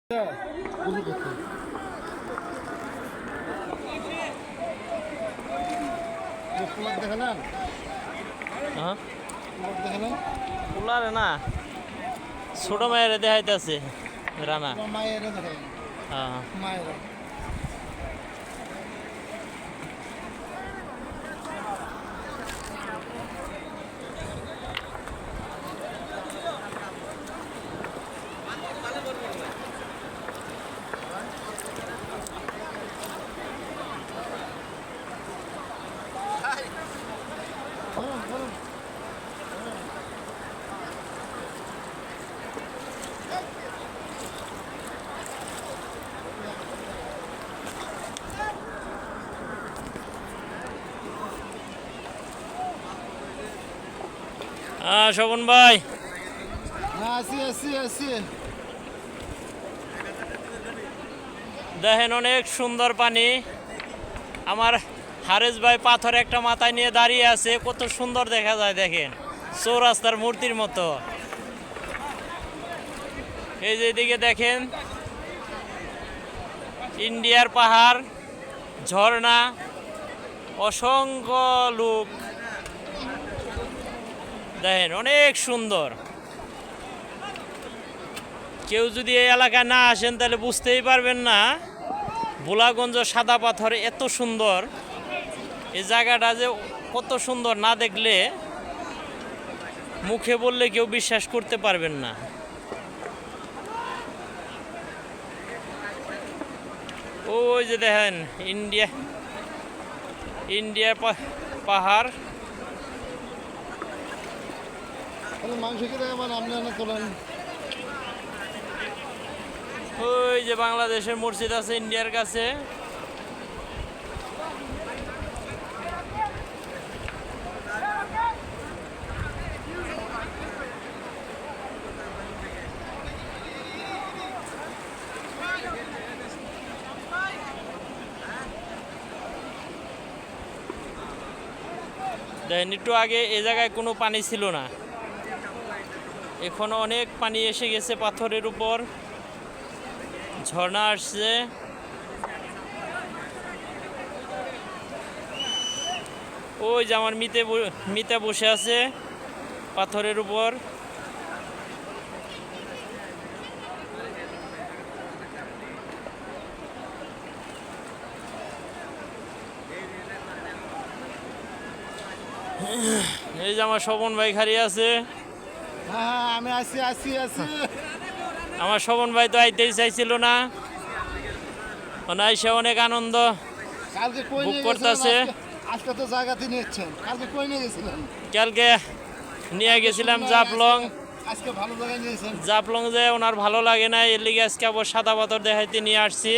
না ছোট মায়ের দেখাইতেছে রানা মায়ের শোভন ভাই দেখেন অনেক সুন্দর পানি। আমার হারেস ভাই পাথর একটা মাথায় নিয়ে দাঁড়িয়ে আছে, কত সুন্দর দেখা যায় দেখেন, চৌরাস্তার মূর্তির মতো। এই যে এদিকে দেখেন ইন্ডিয়ার পাহাড়, ঝর্ণা, অসংখ্য লোক, দেখেন অনেক সুন্দর। কেউ যদি এই এলাকায় না আসেন তাহলে বুঝতেই পারবেন না ভোলাগঞ্জ সাদা পাথর এত সুন্দর। এই জায়গাটা যে কত সুন্দর না দেখলে মুখে বললে কেউ বিশ্বাস করতে পারবেন না। ওই যে দেখেন ইন্ডিয়ার পাহাড়। ওই যে বাংলাদেশের মসজিদ আছে ইন্ডিয়ার কাছে। দেখেন একটু আগে এ জায়গায় কোনো পানি ছিল না, এখন অনেক পানি এসে গেছে পাথরের উপর, ঝর্ণা আসছে। ওই যে আমার মিতে বসে আছে পাথরের উপর। এই যে আমার শোভন ভাই খাড়িয়ে আছে। আমি আছি। আমার শোভন ভাই তো আইতেই চাইছিল না, সে অনেক আনন্দ ভোগ করতেছে। আজকে তো জায়গাতে নিয়েছেন, কালকে কই নিয়ে গেছিলেন? কালকে নিয়ে গেছিলাম জাফলং। আজকে ভালো জায়গায় নিয়েছেন। জাফলং যে ওনার ভালো লাগে না, এর লিগে আজকে আবার সাদা পাথর দেখাইতে নিয়ে আসছি।